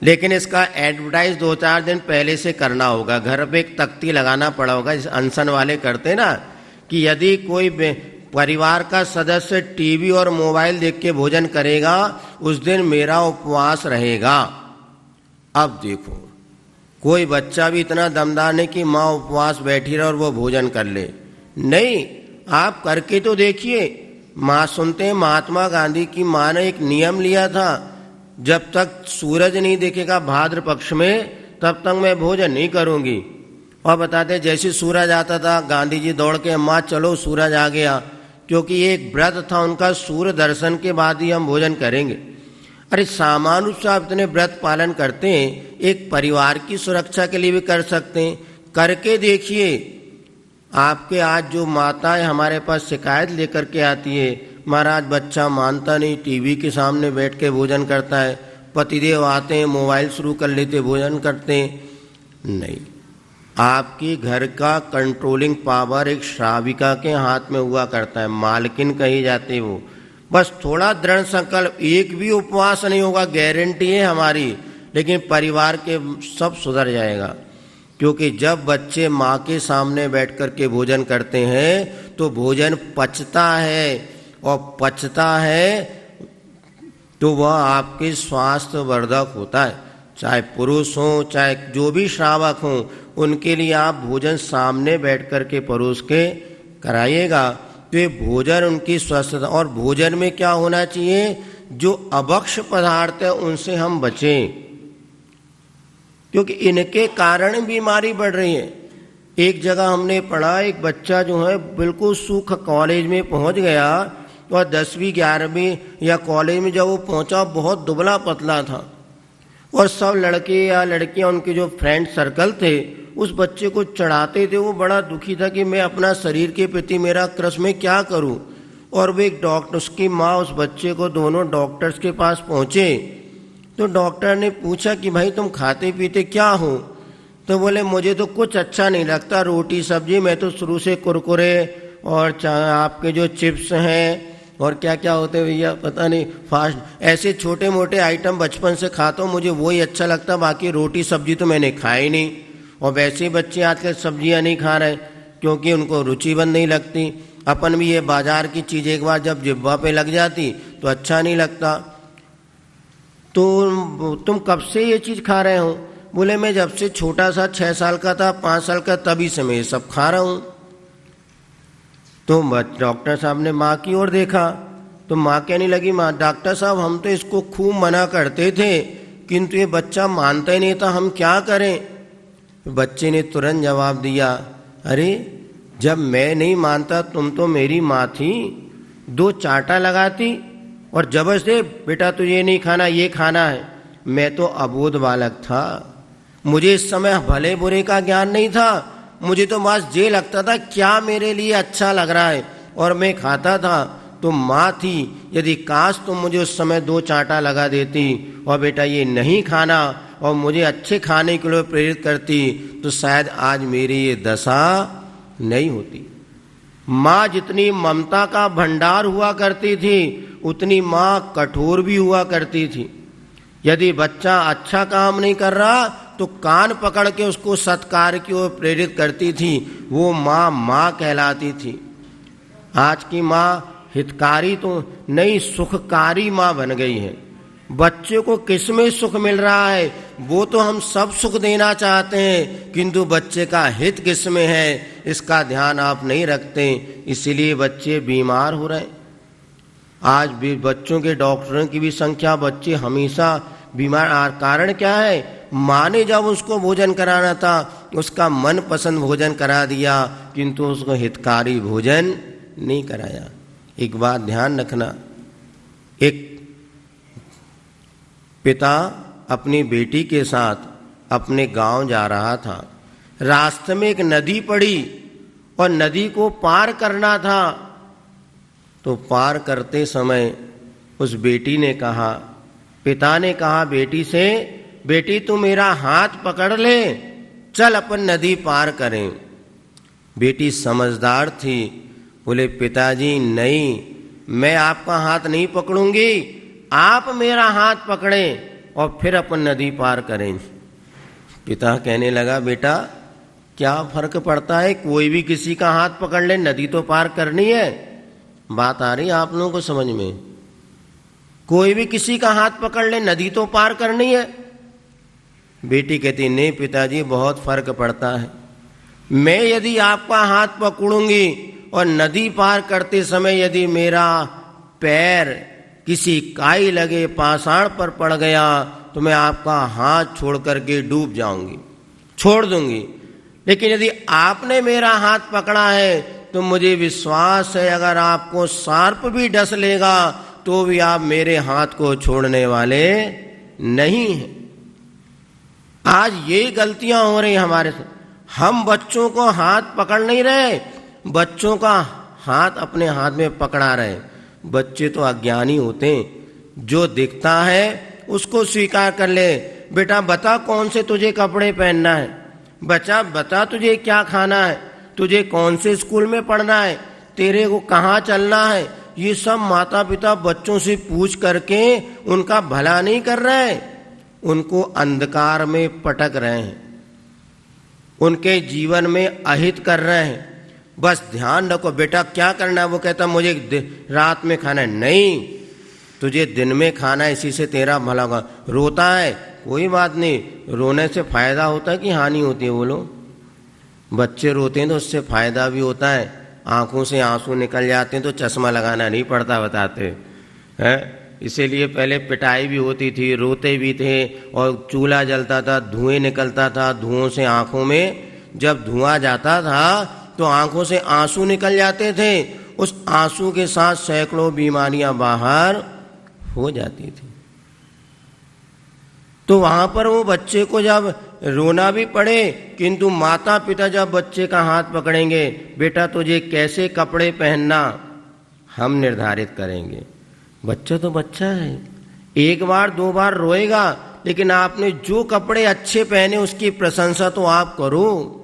लेकिन इसका एडवर्टाइज 2-4 दिन पहले से करना होगा। घर पे एक तख्ती लगाना पड़ा होगा, जिस अनशन वाले करते ना, कि यदि कोई परिवार का सदस्य टीवी और मोबाइल देख के भोजन करेगा उस दिन मेरा उपवास रहेगा। अब देखो, कोई बच्चा भी इतना दमदार नहीं कि माँ उपवास बैठी रहे और वो भोजन कर ले। नहीं, आप करके तो देखिए। माँ सुनते हैं, महात्मा गांधी की माँ ने एक नियम लिया था, जब तक सूरज नहीं दिखेगा भाद्र पक्ष में तब तक मैं भोजन नहीं करूंगी। और बताते जैसे सूरज आता था गांधी जी दौड़ के, माँ चलो सूरज आ गया, क्योंकि ये एक व्रत था उनका, सूर्य दर्शन के बाद ही हम भोजन करेंगे। अरे सामान्य रूप से आप इतने व्रत पालन करते हैं, एक परिवार की सुरक्षा के लिए भी कर सकते हैं। करके देखिए। आपके आज जो माताएं हमारे पास शिकायत लेकर के आती है, महाराज बच्चा मानता नहीं, टीवी के सामने बैठ के भोजन करता है, पतिदेव आते हैं मोबाइल शुरू कर लेते भोजन करते हैं। नहीं, आपकी घर का कंट्रोलिंग पावर एक श्राविका के हाथ में हुआ करता है, मालकिन कही जाती है वो। बस थोड़ा दृढ़ संकल्प, एक भी उपवास नहीं होगा, गारंटी है हमारी, लेकिन परिवार के सब सुधर जाएगा। क्योंकि जब बच्चे माँ के सामने बैठ कर के भोजन करते हैं तो भोजन पचता है, और पचता है तो वह आपके स्वास्थ्य वर्धक होता है। चाहे पुरुष हो चाहे जो भी श्रावक हो, उनके लिए आप भोजन सामने बैठ कर के परोस के कराइएगा तो ये भोजन उनकी स्वस्थता। और भोजन में क्या होना चाहिए, जो अभक्ष पदार्थ है उनसे हम बचें, क्योंकि इनके कारण बीमारी बढ़ रही है। एक जगह हमने पढ़ा, एक बच्चा जो है बिल्कुल सूख कॉलेज में पहुंच गया, और 10वीं 11वीं या कॉलेज में जब वो पहुंचा बहुत दुबला पतला था, और सब लड़के या लड़कियां उनके जो फ्रेंड सर्कल थे उस बच्चे को चढ़ाते थे। वो बड़ा दुखी था कि मैं अपना शरीर के प्रति मेरा कृष्ण में क्या करूं। और वो एक डॉक्टर, उसकी माँ उस बच्चे को, दोनों डॉक्टर्स के पास पहुंचे तो डॉक्टर ने पूछा कि भाई तुम खाते पीते क्या हो? तो बोले मुझे तो कुछ अच्छा नहीं लगता, रोटी सब्जी, मैं तो शुरू से कुरकुरे और आपके जो चिप्स हैं और क्या क्या होते भैया पता नहीं, फास्ट, ऐसे छोटे मोटे आइटम बचपन से खाता हूँ, मुझे वही अच्छा लगता, बाकी रोटी सब्जी तो मैंने खाई नहीं। और वैसे ही बच्चे आजकल सब्जियाँ नहीं खा रहे क्योंकि उनको रुचिबंद नहीं लगती। अपन भी ये बाजार की चीज़ एक बार जब जिब्बा पे लग जाती तो अच्छा नहीं लगता। तो तुम कब से ये चीज़ खा रहे हो? बोले मैं जब से छोटा सा 6 साल का था, 5 साल का, तभी से मैं ये सब खा रहा हूँ। तो डॉक्टर साहब ने माँ की ओर देखा तो माँ कहने लगी, माँ डॉक्टर साहब हम तो इसको खूब मना करते थे किंतु ये बच्चा मानता ही नहीं था, हम क्या करें? बच्चे ने तुरंत जवाब दिया, अरे जब मैं नहीं मानता तुम तो मेरी माँ थी, 2 चाटा लगाती और जबरदस्ती बेटा तो ये नहीं खाना ये खाना है। मैं तो अबोध बालक था, मुझे इस समय भले बुरे का ज्ञान नहीं था, मुझे तो बस ये लगता था क्या मेरे लिए अच्छा लग रहा है और मैं खाता था। तो माँ थी, यदि काश तुम मुझे उस समय 2 चाटा लगा देती और बेटा ये नहीं खाना और मुझे अच्छे खाने के लिए प्रेरित करती तो शायद आज मेरी ये दशा नहीं होती। माँ जितनी ममता का भंडार हुआ करती थी उतनी माँ कठोर भी हुआ करती थी। यदि बच्चा अच्छा काम नहीं कर रहा तो कान पकड़ के उसको सत्कार की ओर प्रेरित करती थी, वो माँ माँ कहलाती थी। आज की माँ हितकारी तो नहीं, सुखकारी माँ बन गई है। बच्चे को किसमें सुख मिल रहा है? वो तो हम सब सुख देना चाहते हैं किंतु बच्चे का हित किसमें है इसका ध्यान आप नहीं रखते, इसीलिए बच्चे बीमार हो रहे हैं। आज भी बच्चों के डॉक्टरों की भी संख्या, बच्चे हमेशा बीमार। कारण क्या है? माँ ने जब उसको भोजन कराना था उसका मन पसंद भोजन करा दिया किंतु उसको हितकारी भोजन नहीं कराया। एक बात ध्यान रखना, एक पिता अपनी बेटी के साथ अपने गांव जा रहा था, रास्ते में एक नदी पड़ी और नदी को पार करना था। तो पार करते समय उस बेटी ने कहा, पिता ने कहा बेटी से, बेटी तू मेरा हाथ पकड़ ले, चल अपन नदी पार करें। बेटी समझदार थी, बोले पिताजी नहीं, मैं आपका हाथ नहीं पकड़ूंगी, आप मेरा हाथ पकड़ें और फिर अपन नदी पार करें। पिता कहने लगा, बेटा क्या फर्क पड़ता है, कोई भी किसी का हाथ पकड़ ले, नदी तो पार करनी है। बात आ रही है आप लोगों को समझ में? कोई भी किसी का हाथ पकड़ ले, नदी तो पार करनी है। बेटी कहती, नहीं पिताजी बहुत फर्क पड़ता है, मैं यदि आपका हाथ पकड़ूंगी और नदी पार करते समय यदि मेरा पैर किसी काई लगे पाषाण पर पड़ गया तो मैं आपका हाथ छोड़ करके डूब जाऊंगी, छोड़ दूंगी। लेकिन यदि आपने मेरा हाथ पकड़ा है तो मुझे विश्वास है अगर आपको सर्प भी डस लेगा तो भी आप मेरे हाथ को छोड़ने वाले नहीं हैं। आज ये गलतियां हो रही हमारे से, हम बच्चों को हाथ पकड़ नहीं रहे, बच्चों का हाथ अपने हाथ में पकड़ा रहे। बच्चे तो अज्ञानी होते हैं, जो दिखता है उसको स्वीकार कर ले। बेटा बता कौन से तुझे कपड़े पहनना है, बच्चा बता तुझे क्या खाना है, तुझे कौन से स्कूल में पढ़ना है, तेरे को कहाँ चलना है, ये सब माता पिता बच्चों से पूछ करके उनका भला नहीं कर रहे हैं, उनको अंधकार में पटक रहे हैं, उनके जीवन में अहित कर रहे हैं। बस ध्यान रखो बेटा क्या करना है, वो कहता मुझे रात में खाना है, नहीं तुझे दिन में खाना है, इसी से तेरा भला होगा। रोता है कोई बात नहीं, रोने से फायदा होता है कि हानि होती है बोलो? बच्चे रोते हैं तो उससे फायदा भी होता है, आंखों से आंसू निकल जाते हैं तो चश्मा लगाना नहीं पड़ता बताते हैं। इसीलिए पहले पिटाई भी होती थी, रोते भी थे, और चूल्हा जलता था, धुएं निकलता था, धुओं से आंखों में जब धुआं जाता था तो आंखों से आंसू निकल जाते थे, उस आंसू के साथ सैकड़ों बीमारियां बाहर हो जाती थी। तो वहां पर वो बच्चे को जब रोना भी पड़े, किंतु माता पिता जब बच्चे का हाथ पकड़ेंगे, बेटा तुझे कैसे कपड़े पहनना हम निर्धारित करेंगे। बच्चा तो बच्चा है, एक बार दो बार रोएगा, लेकिन आपने जो कपड़े अच्छे पहने उसकी प्रशंसा तो आप करो।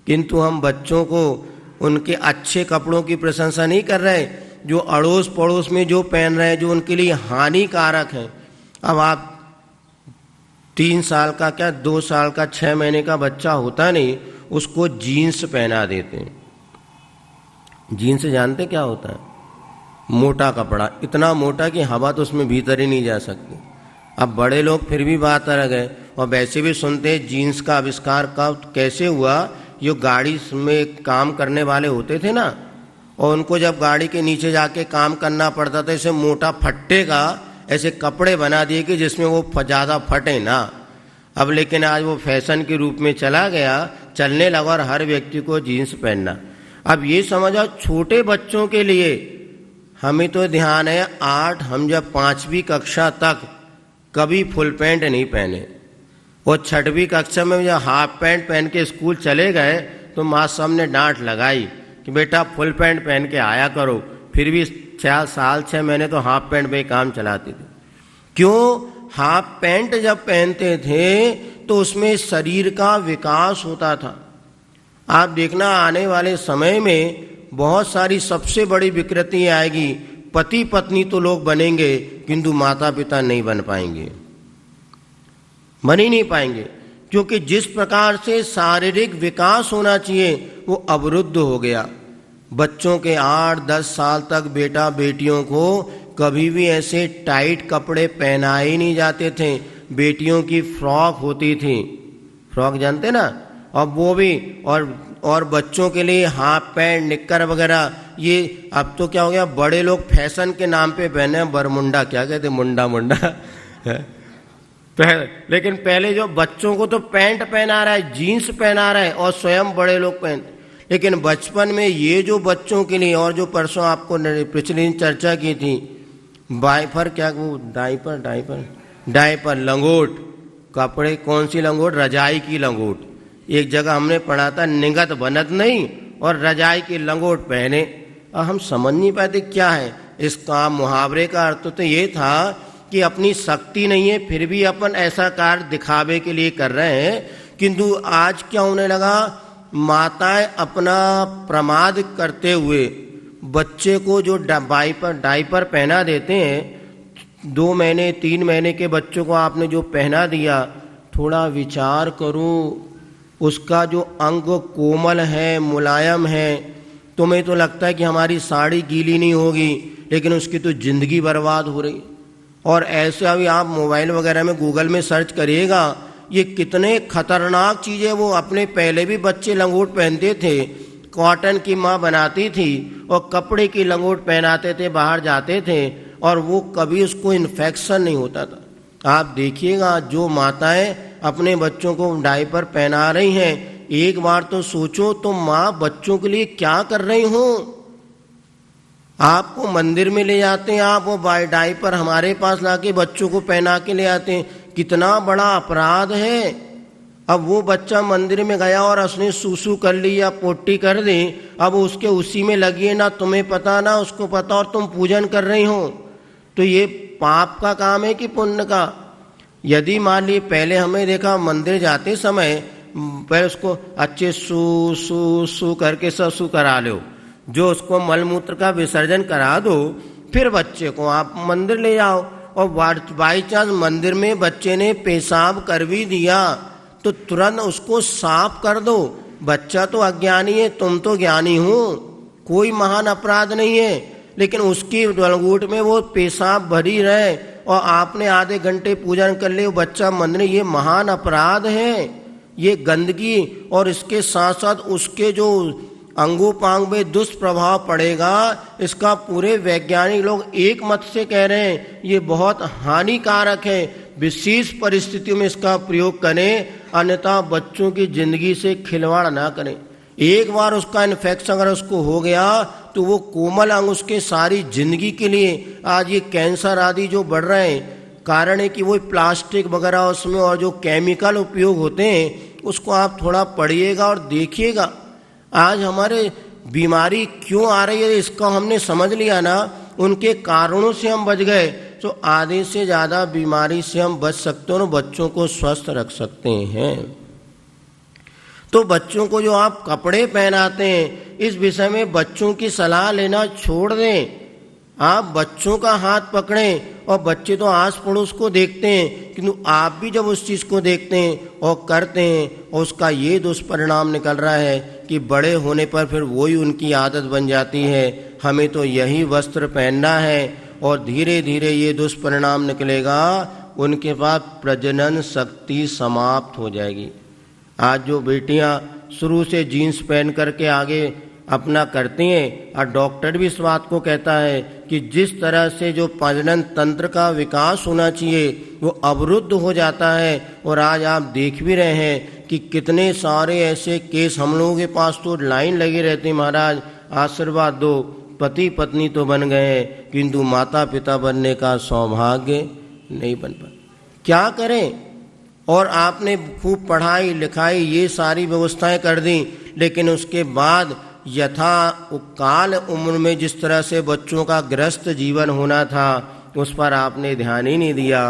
किंतु हम बच्चों को उनके अच्छे कपड़ों की प्रशंसा नहीं कर रहे, जो अड़ोस पड़ोस में जो पहन रहे हैं, जो उनके लिए हानिकारक है। अब आप 3 साल का क्या 2 साल का 6 महीने का बच्चा होता नहीं, उसको जीन्स पहना देते हैं। जीन्स जानते क्या होता है? मोटा कपड़ा, इतना मोटा कि हवा तो उसमें भीतर ही नहीं जा सकती। अब बड़े लोग फिर भी बात अलग है, और वैसे भी सुनते हैं जीन्स का आविष्कार कब कैसे हुआ। जो गाड़ी में काम करने वाले होते थे ना, और उनको जब गाड़ी के नीचे जाके काम करना पड़ता था, ऐसे मोटा फट्टे का ऐसे कपड़े बना दिए कि जिसमें वो ज़्यादा फटे ना। अब लेकिन आज वो फैशन के रूप में चला गया, चलने लगा, और हर व्यक्ति को जीन्स पहनना। अब ये समझो छोटे बच्चों के लिए हमें तो ध्यान है, हम जब 5वीं कक्षा तक कभी फुल पैंट नहीं पहने, और 6वीं कक्षा में जब हाफ पैंट पहन के स्कूल चले गए तो माँ साहब ने डांट लगाई कि बेटा फुल पैंट पहन के आया करो। फिर भी 6 साल 6 महीने तो हाफ पैंट में काम चलाते थे। क्यों? हाफ पैंट जब पहनते थे तो उसमें शरीर का विकास होता था। आप देखना आने वाले समय में बहुत सारी सबसे बड़ी विकृति आएगी। पति पत्नी तो लोग बनेंगे, किंतु माता पिता नहीं बन पाएंगे, बन ही नहीं पाएंगे, क्योंकि जिस प्रकार से शारीरिक विकास होना चाहिए वो अवरुद्ध हो गया। बच्चों के 8-10 साल तक बेटा बेटियों को कभी भी ऐसे टाइट कपड़े पहनाए ही नहीं जाते थे। बेटियों की फ्रॉक होती थी, फ्रॉक जानते ना, और वो भी और बच्चों के लिए हाफ पैंट निक्कर वगैरह। ये अब तो क्या हो गया, बड़े लोग फैशन के नाम पे पहने बरमुंडा, क्या कहते, मुंडा लेकिन पहले जो बच्चों को तो पैंट पहना रहा है, जीन्स पहना रहा है, और स्वयं बड़े लोग पहनते। लेकिन बचपन में ये जो बच्चों के लिए, और जो परसों आपको पिछले दिन चर्चा की थी, बाइफर क्या वो डायपर लंगोट कपड़े, कौन सी लंगोट? रजाई की लंगोट। एक जगह हमने पढ़ा था निगत बनत नहीं, और रजाई की लंगोट पहने। और हम समझ नहीं पाते क्या है इसका। मुहावरे का अर्थ तो ये था कि अपनी शक्ति नहीं है, फिर भी अपन ऐसा कार्य दिखावे के लिए कर रहे हैं। किंतु आज क्या होने लगा, माताएं अपना प्रमाद करते हुए बच्चे को जो डायपर पहना देते हैं, 2 महीने 3 महीने के बच्चों को आपने जो पहना दिया, थोड़ा विचार करो, उसका जो अंग कोमल है, मुलायम है, तुम्हें तो लगता है कि हमारी साड़ी गीली नहीं होगी, लेकिन उसकी तो जिंदगी बर्बाद हो रही। और ऐसे अभी आप मोबाइल वगैरह में गूगल में सर्च करिएगा, ये कितने खतरनाक चीज़ें। वो अपने पहले भी बच्चे लंगोट पहनते थे, कॉटन की माँ बनाती थी और कपड़े की लंगोट पहनाते थे, बाहर जाते थे, और वो कभी उसको इन्फेक्शन नहीं होता था। आप देखिएगा जो माताएं अपने बच्चों को डायपर पहना रही हैं, एक बार तो सोचो तुम माँ बच्चों के लिए क्या कर रही हो। आपको मंदिर में ले जाते हैं, आप वो डायपर हमारे पास लाके बच्चों को पहना के ले आते हैं, कितना बड़ा अपराध है। अब वो बच्चा मंदिर में गया और उसने सूसू कर ली या पोटी कर दी, अब उसके उसी में लगी है, ना तुम्हें पता ना उसको पता, और तुम पूजन कर रही हो। तो ये पाप का काम है कि पुण्य का? यदि मान ली पहले हमें देखा मंदिर जाते समय पहले उसको अच्छे सू सू सू करके ससु करा लो, जो उसको मलमूत्र का विसर्जन करा दो, फिर बच्चे को आप मंदिर ले जाओ। और बाई चांस मंदिर में बच्चे ने पेशाब कर भी दिया तो तुरंत उसको साफ कर दो। बच्चा तो अज्ञानी है, तुम तो ज्ञानी हो, कोई महान अपराध नहीं है, लेकिन उसकी गलगूट में वो पेशाब भरी रहे और आपने आधे घंटे पूजन कर ले, बच्चा मंदिर, ये महान अपराध है, ये गंदगी। और इसके साथ साथ उसके जो अंगोपांग में दुष्प्रभाव पड़ेगा, इसका पूरे वैज्ञानिक लोग एक मत से कह रहे हैं ये बहुत हानिकारक है। विशेष परिस्थितियों में इसका प्रयोग करें, अन्यथा बच्चों की जिंदगी से खिलवाड़ ना करें। एक बार उसका इन्फेक्शन अगर उसको हो गया तो वो कोमल अंग उसके सारी जिंदगी के लिए, आज ये कैंसर आदि जो बढ़ रहे हैं, कारण है कि वो प्लास्टिक वगैरह उसमें और जो केमिकल उपयोग होते हैं उसको आप थोड़ा पढ़िएगा और देखिएगा। आज हमारे बीमारी क्यों आ रही है इसका हमने समझ लिया ना, उनके कारणों से हम बच गए तो आधे से ज़्यादा बीमारी से हम बच सकते हैं और बच्चों को स्वस्थ रख सकते हैं। तो बच्चों को जो आप कपड़े पहनाते हैं, इस विषय में बच्चों की सलाह लेना छोड़ दें। आप बच्चों का हाथ पकड़ें और बच्चे तो आस पड़ोस को देखते हैं, किंतु आप भी जब उस चीज़ को देखते हैं और करते हैं और उसका ये दुष्परिणाम निकल रहा है कि बड़े होने पर फिर वही उनकी आदत बन जाती है, हमें तो यही वस्त्र पहनना है, और धीरे धीरे ये दुष्परिणाम निकलेगा, उनके पास प्रजनन शक्ति समाप्त हो जाएगी। आज जो बेटियां शुरू से जीन्स पहन करके आगे अपना करती हैं, और डॉक्टर भी इस बात को कहता है कि जिस तरह से जो प्रजनन तंत्र का विकास होना चाहिए वो अवरुद्ध हो जाता है। और आज आप देख भी रहे हैं कि कितने सारे ऐसे केस हम लोगों के पास तो लाइन लगी रहती, महाराज आशीर्वाद दो, पति पत्नी तो बन गए किंतु माता पिता बनने का सौभाग्य नहीं बन पाए, क्या करें। और आपने खूब पढ़ाई लिखाई ये सारी व्यवस्थाएं कर दी, लेकिन उसके बाद यथा काल उम्र में जिस तरह से बच्चों का ग्रस्त जीवन होना था उस पर आपने ध्यान ही नहीं दिया,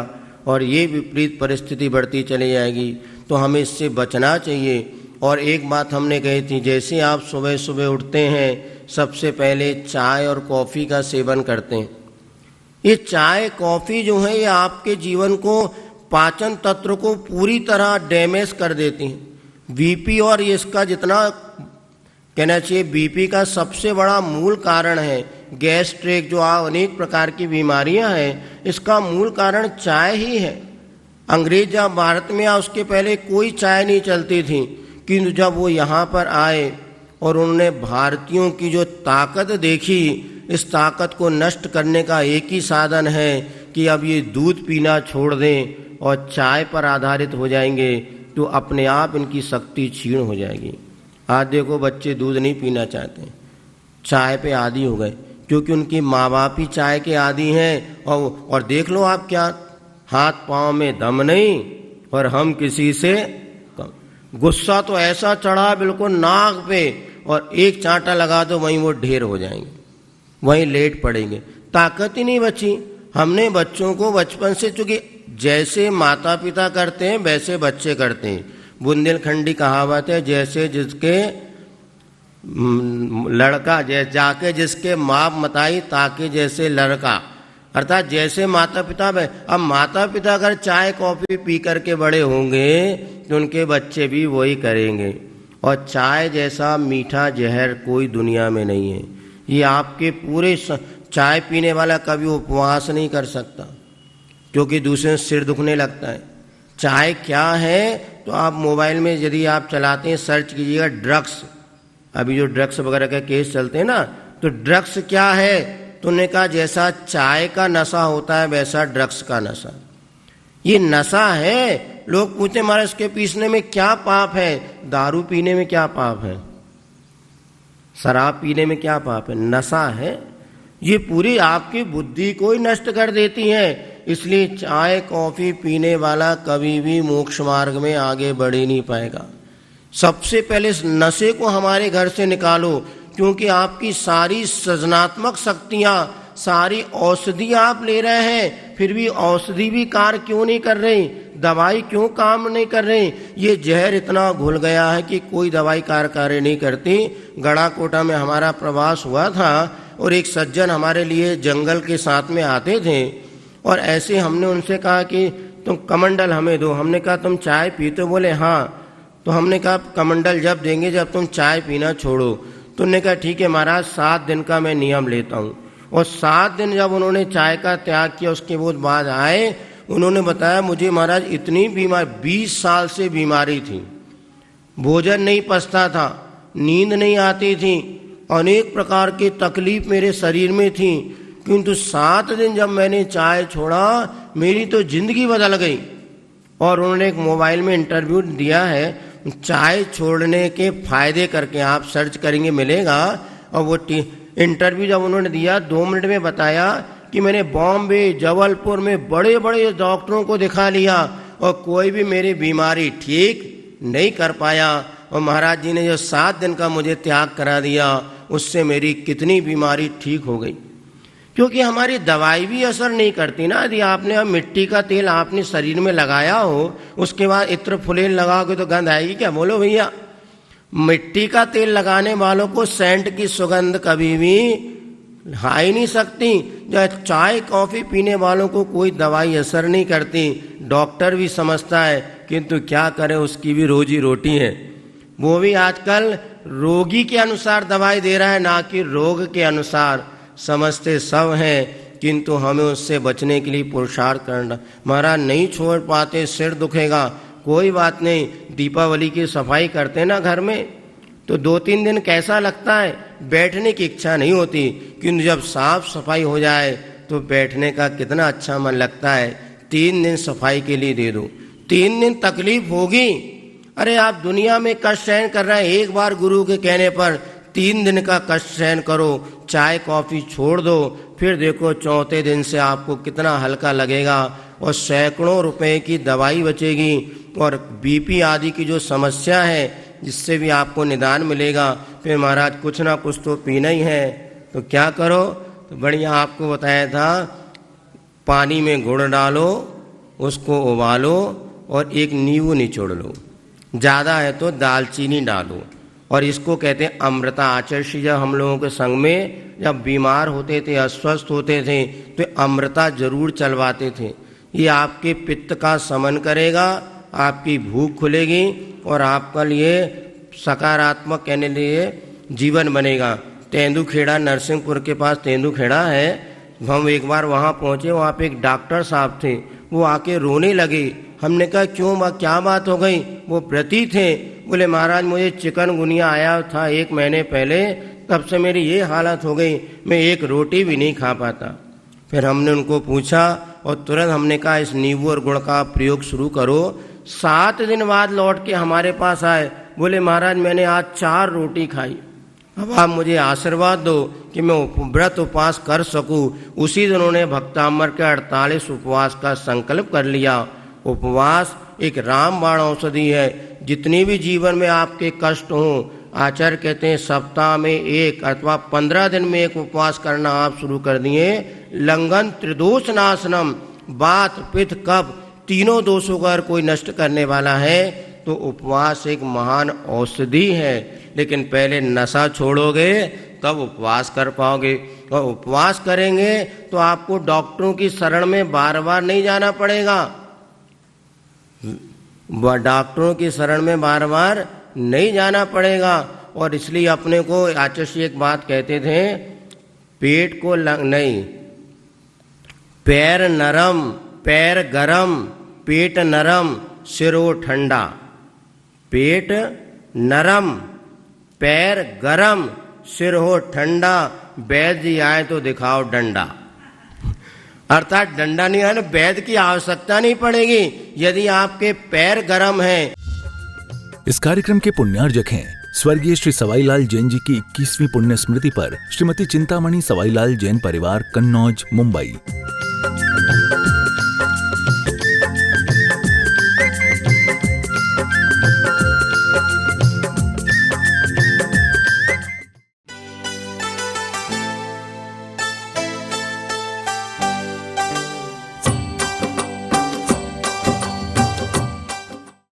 और ये विपरीत परिस्थिति बढ़ती चली जाएगी। तो हमें इससे बचना चाहिए। और एक बात हमने कही थी, जैसे आप सुबह सुबह उठते हैं सबसे पहले चाय और कॉफ़ी का सेवन करते हैं, ये चाय कॉफ़ी जो है ये आपके जीवन को, पाचन तंत्र को पूरी तरह डैमेज कर देती हैं। बीपी, और ये इसका जितना कहना चाहिए बीपी का सबसे बड़ा मूल कारण है गैस्ट्रिक, जो अनेक प्रकार की बीमारियां हैं, इसका मूल कारण चाय ही है। अंग्रेज जब भारत में आए उसके पहले कोई चाय नहीं चलती थी, किंतु जब वो यहाँ पर आए और उन्होंने भारतीयों की जो ताकत देखी, इस ताकत को नष्ट करने का एक ही साधन है कि अब ये दूध पीना छोड़ दें और चाय पर आधारित हो जाएंगे तो अपने आप इनकी शक्ति क्षीण हो जाएगी। आज देखो बच्चे दूध नहीं पीना चाहते, चाय पे आदी हो गए, क्योंकि उनकी माँ बाप ही चाय के आदी हैं। और देख लो आप, क्या हाथ पाँव में दम नहीं और हम किसी से कम। गुस्सा तो ऐसा चढ़ा बिल्कुल नाक पे, और एक चांटा लगा दो वहीं वो ढेर हो जाएंगे, वहीं लेट पड़ेंगे, ताकत ही नहीं बची। हमने बच्चों को बचपन से, चूंकि जैसे माता पिता करते हैं वैसे बच्चे करते हैं, बुंदेलखंडी कहावत है, जैसे जिसके लड़का जाके जिसके माप मताई ताके जैसे लड़का, अर्थात जैसे माता पिता में। अब माता पिता अगर चाय कॉफी पी करके बड़े होंगे तो उनके बच्चे भी वही करेंगे। और चाय जैसा मीठा जहर कोई दुनिया में नहीं है। ये आपके पूरे चाय पीने वाला कभी उपवास नहीं कर सकता, क्योंकि दूसरे सिर दुखने लगता है। चाय क्या है तो आप मोबाइल में यदि आप चलाते हैं सर्च कीजिएगा ड्रग्स, अभी जो ड्रग्स वगैरह के केस चलते हैं ना, तो ड्रग्स क्या है तो उन्होंने कहा जैसा चाय का नशा होता है वैसा ड्रग्स का नशा। ये नशा है। लोग पूछते हमारे इसके पीसने में क्या पाप है, दारू पीने में क्या पाप है, शराब पीने में क्या पाप है, नशा है। ये पूरी आपकी बुद्धि को ही नष्ट कर देती है। इसलिए चाय कॉफी पीने वाला कभी भी मोक्ष मार्ग में आगे बढ़ ही नहीं पाएगा। सबसे पहले इस नशे को हमारे घर से निकालो, क्योंकि आपकी सारी सृजनात्मक शक्तियां, सारी औषधि आप ले रहे हैं, फिर भी औषधि भी कार्य क्यों नहीं कर रही। दवाई क्यों काम नहीं कर रही? ये जहर इतना घुल गया है कि कोई दवाई कार्य नहीं करती। गढ़ाकोटा में हमारा प्रवास हुआ था और एक सज्जन हमारे लिए जंगल के साथ में आते थे और ऐसे हमने उनसे कहा कि तुम कमंडल हमें दो। हमने कहा तुम चाय पीते हो? बोले हाँ। तो हमने कहा कमंडल जब देंगे जब तुम चाय पीना छोड़ो। तो उन्होंने कहा ठीक है महाराज, 7 दिन का मैं नियम लेता हूँ। और 7 दिन जब उन्होंने चाय का त्याग किया, उसके बाद आए, उन्होंने बताया मुझे महाराज इतनी बीमार, 20 साल से बीमारी थी, भोजन नहीं पचता था, नींद नहीं आती थी, अनेक प्रकार की तकलीफ मेरे शरीर में थी, किंतु 7 दिन जब मैंने चाय छोड़ा मेरी तो जिंदगी बदल गई। और उन्होंने एक मोबाइल में इंटरव्यू दिया है चाय छोड़ने के फायदे करके, आप सर्च करेंगे मिलेगा। और वो इंटरव्यू जब उन्होंने दिया 2 मिनट में बताया कि मैंने बॉम्बे जबलपुर में बड़े बड़े डॉक्टरों को दिखा लिया और कोई भी मेरी बीमारी ठीक नहीं कर पाया। और महाराज जी ने जो 7 दिन का मुझे त्याग करा दिया उससे मेरी कितनी बीमारी ठीक हो गई। क्योंकि हमारी दवाई भी असर नहीं करती ना। यदि आपने मिट्टी का तेल आपने शरीर में लगाया हो, उसके बाद इत्र फुलेल लगाओगे तो गंध आएगी क्या? बोलो भैया। मिट्टी का तेल लगाने वालों को सेंट की सुगंध कभी भी आ ही नहीं सकती। जब चाय कॉफी पीने वालों को कोई दवाई असर नहीं करती, डॉक्टर भी समझता है, किंतु क्या करे, उसकी भी रोजी रोटी है। वो भी आजकल रोगी के अनुसार दवाई दे रहा है, ना कि रोग के अनुसार। समझते सब हैं, किंतु हमें उससे बचने के लिए पुरुषार्थ करना। महाराज नहीं छोड़ पाते, सिर दुखेगा, कोई बात नहीं, दीपावली की सफाई करते ना घर में, तो 2-3 दिन कैसा लगता है, बैठने की इच्छा नहीं होती, किंतु जब साफ सफाई हो जाए तो बैठने का कितना अच्छा मन लगता है। 3 दिन सफाई के लिए दे दो, 3 दिन तकलीफ होगी। अरे आप दुनिया में कष्ट सहन कर रहे हैं, एक बार गुरु के कहने पर 3 दिन का कष्ट सहन करो, चाय कॉफी छोड़ दो, फिर देखो 4थे दिन से आपको कितना हल्का लगेगा और सैकड़ों रुपए की दवाई बचेगी। और बीपी आदि की जो समस्या है जिससे भी आपको निदान मिलेगा। फिर महाराज कुछ ना कुछ तो पीना ही है, तो क्या करो? तो बढ़िया आपको बताया था, पानी में गुड़ डालो, उसको उबालो और एक नींबू निचोड़ लो, ज़्यादा है तो दालचीनी डालो। और इसको कहते हैं अमृता। आचार्य जब हम लोगों के संग में जब बीमार होते थे, अस्वस्थ होते थे, तो अमृता जरूर चलवाते थे। ये आपके पित्त का समन करेगा, आपकी भूख खुलेगी और आपका लिए सकारात्मक कहने लिए जीवन बनेगा। तेंदुखेड़ा, नरसिंहपुर के पास तेंदुखेड़ा है, हम एक बार वहाँ पहुँचे, वहाँ पे एक डॉक्टर साहब थे, वो आके रोने लगे। हमने कहा क्यों, क्या बात हो गई? वो व्रती थे। बोले महाराज मुझे चिकनगुनिया आया था 1 महीने पहले, तब से मेरी ये हालत हो गई, मैं एक रोटी भी नहीं खा पाता। फिर हमने उनको पूछा और तुरंत हमने कहा इस नींबू और गुड़ का प्रयोग शुरू करो। 7 दिन बाद लौट के हमारे पास आए, बोले महाराज मैंने आज 4 रोटी खाई, अब आप मुझे आशीर्वाद दो कि मैं व्रत उपवास कर सकूं। उसी दिन उन्होंने भक्तामर के 48 उपवास का संकल्प कर लिया। उपवास एक रामबाण औषधि है। जितनी भी जीवन में आपके कष्ट हों, आचार्य कहते हैं सप्ताह में 1 अथवा 15 दिन में 1 उपवास करना आप शुरू कर दिए, लंघन त्रिदोष नाशनम, वात पित्त कफ तीनों दोषों का कोई नष्ट करने वाला है, तो उपवास एक महान औषधि है। लेकिन पहले नशा छोड़ोगे तब उपवास कर पाओगे, और उपवास करेंगे तो आपको डॉक्टरों की शरण में बार बार नहीं जाना पड़ेगा, डॉक्टरों की शरण में बार बार नहीं जाना पड़ेगा। और इसलिए अपने को आचार्य एक बात कहते थे, पेट को नहीं, पैर नरम पैर गरम, पेट नरम सिरो ठंडा। पेट नरम पैर गरम सिर हो ठंडा, वैद्य जी आए तो दिखाओ डंडा। अर्थात डंडा नहीं है ना, वैद्य की आवश्यकता नहीं पड़ेगी यदि आपके पैर गर्म हैं। इस कार्यक्रम के पुण्यार्जक हैं स्वर्गीय श्री सवाईलाल जैन जी की 21वीं पुण्य स्मृति पर श्रीमती चिंतामणि सवाईलाल जैन परिवार, कन्नौज, मुंबई।